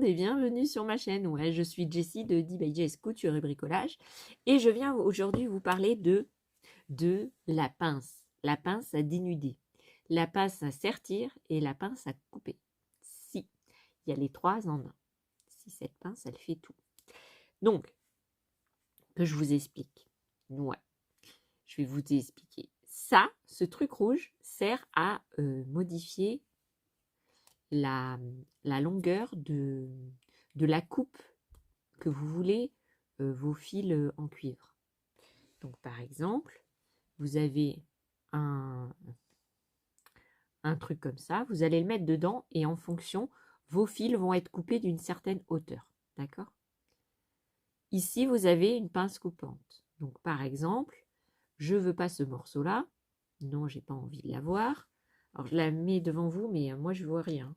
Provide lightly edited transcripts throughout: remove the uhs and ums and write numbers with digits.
monde et bienvenue sur ma chaîne. Ouais, je suis Jessie de D by Jess Couture et Bricolage et je viens aujourd'hui vous parler de la pince. La pince à dénuder, la pince à sertir et la pince à couper. Si, il y a les trois en un. Si cette pince, elle fait tout. Donc, que je vous explique. Ouais, je vais vous expliquer. Ça, ce truc rouge sert à modifier la longueur de la coupe que vous voulez vos fils en cuivre. Donc par exemple, vous avez un truc comme ça, vous allez le mettre dedans et en fonction, vos fils vont être coupés d'une certaine hauteur. D'accord? Ici, vous avez une pince coupante. Donc par exemple, je ne veux pas ce morceau-là. Non, j'ai pas envie de l'avoir. Alors je la mets devant vous, mais moi je vois rien.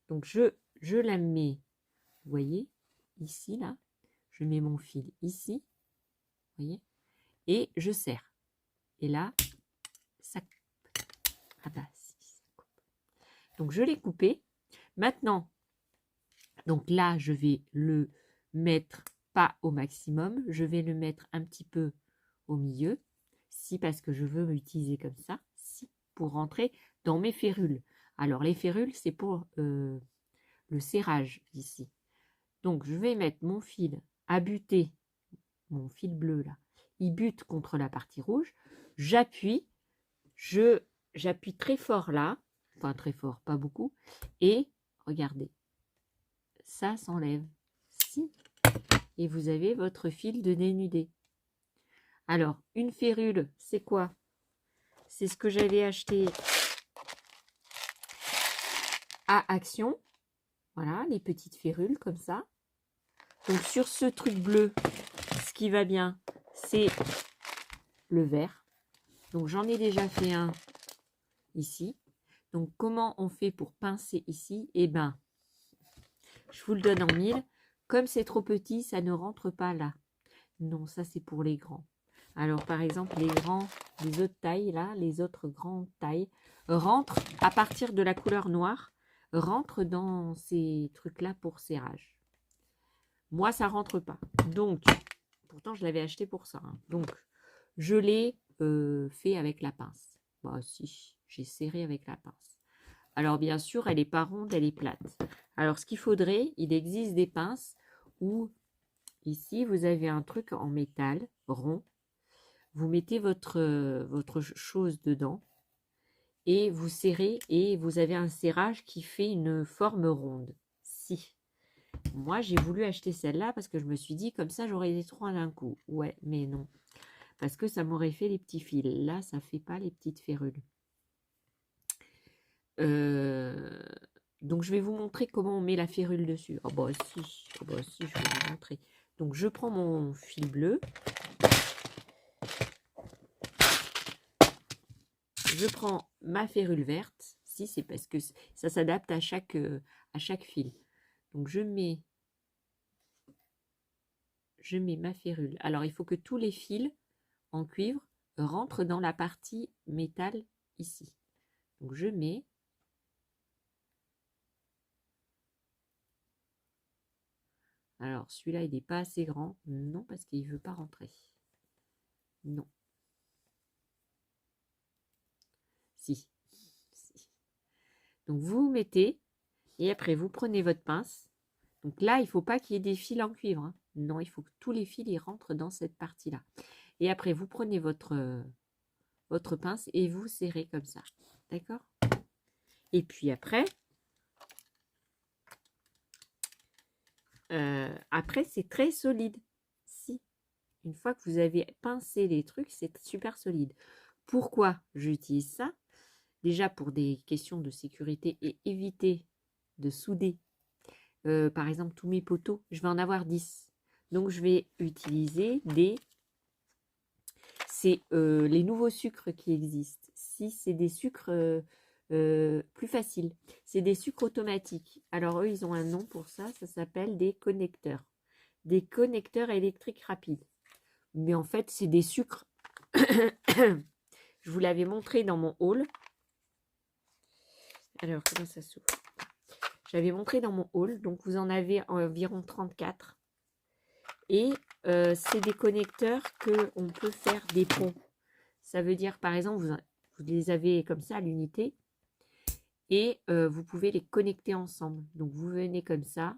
Donc je la mets, vous voyez, ici, là. Je mets mon fil ici, vous voyez, et je serre. Et là, ça coupe. Ah bah, si, ça coupe. Donc je l'ai coupé. Maintenant, donc là, je vais le mettre pas au maximum. Je vais le mettre un petit peu au milieu. Si, parce que je veux l'utiliser comme ça. Si, pour rentrer dans mes férules. Alors, les férules, c'est pour le serrage ici. Donc, je vais mettre mon fil à buter, mon fil bleu là. Il bute contre la partie rouge. J'appuie, j'appuie très fort là, enfin très fort, pas beaucoup. Et regardez, ça s'enlève. Si. Et vous avez votre fil de dénudé. Alors, une férule, c'est quoi? C'est ce que j'avais acheté à Action. Voilà, les petites férules comme ça. Donc sur ce truc bleu, ce qui va bien, c'est le vert. Donc j'en ai déjà fait un ici. Donc comment on fait pour pincer ici? Eh bien, je vous le donne en mille. Comme c'est trop petit, ça ne rentre pas là. Non, ça c'est pour les grands. Alors par exemple, les grands, les autres tailles là, les autres grandes tailles, rentrent à partir de la couleur noire, rentrent dans ces trucs-là pour serrage. Moi, ça rentre pas. Donc, pourtant, je l'avais acheté pour ça. Hein. Donc, je l'ai fait avec la pince. Bah si, j'ai serré avec la pince. Alors, bien sûr, elle n'est pas ronde, elle est plate. Alors, ce qu'il faudrait, il existe des pinces où, ici, vous avez un truc en métal rond. Vous mettez votre chose dedans et vous serrez et vous avez un serrage qui fait une forme ronde. Si. Moi, j'ai voulu acheter celle-là parce que je me suis dit, comme ça, j'aurais les trois d'un coup. Ouais, mais non. Parce que ça m'aurait fait les petits fils. Là, ça ne fait pas les petites férules. Donc, je vais vous montrer comment on met la férule dessus. Oh, bah si. Oh, bah si, je vais vous montrer. Donc, je prends mon fil bleu. Je prends ma férule verte. Si, c'est parce que ça s'adapte à chaque fil. Donc, je mets ma férule. Alors, il faut que tous les fils en cuivre rentrent dans la partie métal ici. Donc, je mets. Alors, celui-là, il n'est pas assez grand. Non, parce qu'il ne veut pas rentrer. Non. Si. Si. Donc, vous mettez et après, vous prenez votre pince. Donc là, il ne faut pas qu'il y ait des fils en cuivre. Hein. Non, il faut que tous les fils ils rentrent dans cette partie-là. Et après, vous prenez votre pince et vous serrez comme ça. D'accord? Et puis après, c'est très solide. Si. Une fois que vous avez pincé les trucs, c'est super solide. Pourquoi j'utilise ça? Déjà pour des questions de sécurité et éviter de souder. Par exemple, tous mes poteaux, je vais en avoir 10. Donc, je vais utiliser c'est les nouveaux sucres qui existent. Si c'est des sucres plus faciles, c'est des sucres automatiques. Alors, eux, ils ont un nom pour ça. Ça s'appelle des connecteurs. Des connecteurs électriques rapides. Mais en fait, c'est des sucres. Je vous l'avais montré dans mon haul. Alors, comment ça s'ouvre? J'avais montré dans mon haul, donc vous en avez environ 34. Et c'est des connecteurs qu'on peut faire des ponts. Ça veut dire, par exemple, vous les avez comme ça à l'unité et vous pouvez les connecter ensemble. Donc, vous venez comme ça,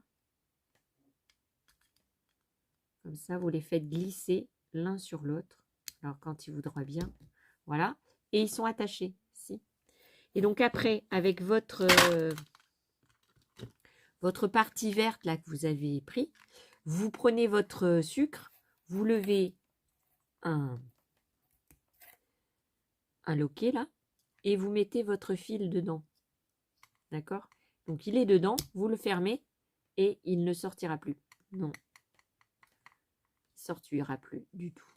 vous les faites glisser l'un sur l'autre. Alors, quand il voudra bien, voilà. Et ils sont attachés, si. Et donc, après, avec votre partie verte là que vous avez pris, vous prenez votre sucre, vous levez un loquet là, et vous mettez votre fil dedans. D'accord? Donc il est dedans, vous le fermez et il ne sortira plus. Non. Il ne sortira plus du tout.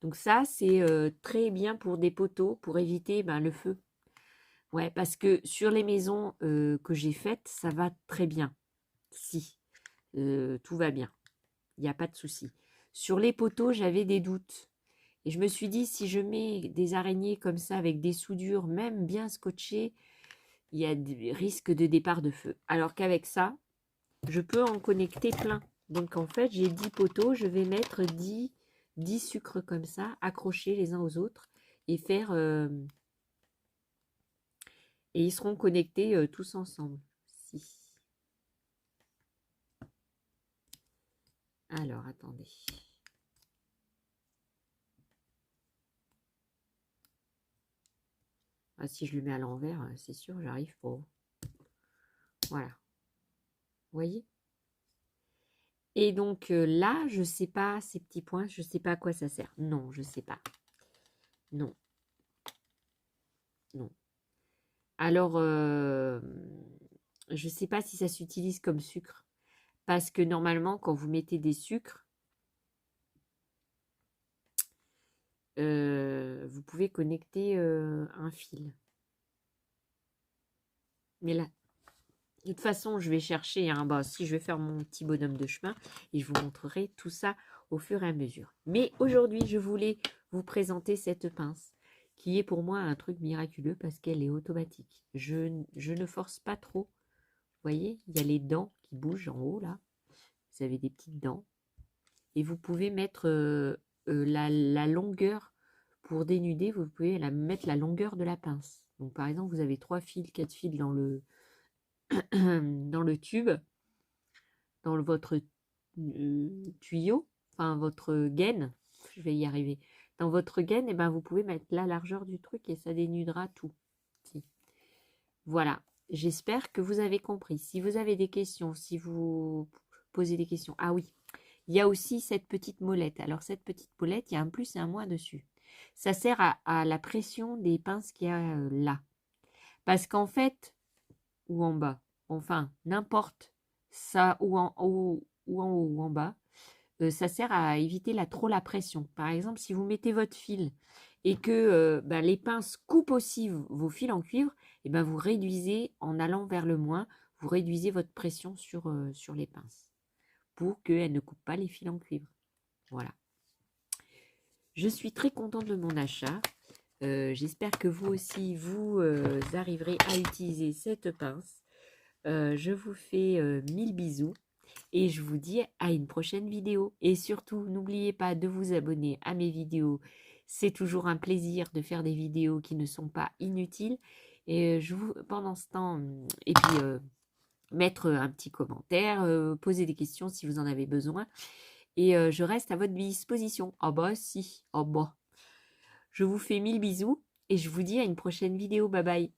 Donc ça, c'est très bien pour des poteaux, pour éviter le feu. Ouais, parce que sur les maisons que j'ai faites, ça va très bien. Si, tout va bien. Il n'y a pas de souci. Sur les poteaux, j'avais des doutes. Et je me suis dit, si je mets des araignées comme ça avec des soudures, même bien scotchées, il y a des risques de départ de feu. Alors qu'avec ça, je peux en connecter plein. Donc en fait, j'ai 10 poteaux, je vais mettre 10 sucres comme ça, accrochés les uns aux autres, et faire... et ils seront connectés tous ensemble. Si. Alors, attendez. Ah, si je le mets à l'envers, c'est sûr, j'arrive pas. Voilà. Vous voyez? Et donc là, je ne sais pas, ces petits points, je ne sais pas à quoi ça sert. Non, je ne sais pas. Non. Non. Alors, je ne sais pas si ça s'utilise comme sucre. Parce que normalement, quand vous mettez des sucres, vous pouvez connecter un fil. Mais là, de toute façon, je vais chercher, si je vais faire mon petit bonhomme de chemin et je vous montrerai tout ça au fur et à mesure. Mais aujourd'hui, je voulais vous présenter cette pince qui est pour moi un truc miraculeux parce qu'elle est automatique. Je ne force pas trop. Vous voyez, il y a les dents qui bougent en haut là. Vous avez des petites dents. Et vous pouvez mettre la longueur pour dénuder, vous pouvez mettre la longueur de la pince. Donc par exemple, vous avez 3 fils, 4 fils dans le dans le tube, dans votre tuyau, enfin votre gaine, je vais y arriver. Dans votre gaine, vous pouvez mettre la largeur du truc et ça dénudera tout. Si. Voilà, j'espère que vous avez compris. Si vous avez des questions, si vous posez des questions, ah oui, il y a aussi cette petite molette. Alors cette petite molette, il y a un plus et un moins dessus. Ça sert à la pression des pinces qu'il y a là. Parce qu'en fait, ou en bas, enfin n'importe ça ou en haut ou en bas, ça sert à éviter trop la pression. Par exemple, si vous mettez votre fil et que les pinces coupent aussi vos fils en cuivre, et vous réduisez, en allant vers le moins, vous réduisez votre pression sur les pinces pour qu'elles ne coupent pas les fils en cuivre. Voilà. Je suis très contente de mon achat. J'espère que vous aussi, vous arriverez à utiliser cette pince. Je vous fais 1000 bisous et je vous dis à une prochaine vidéo. Et surtout, n'oubliez pas de vous abonner à mes vidéos. C'est toujours un plaisir de faire des vidéos qui ne sont pas inutiles. Et pendant ce temps, et puis mettre un petit commentaire, poser des questions si vous en avez besoin. Et je reste à votre disposition. Ah bah si, ah bah. Je vous fais 1000 bisous et je vous dis à une prochaine vidéo. Bye bye.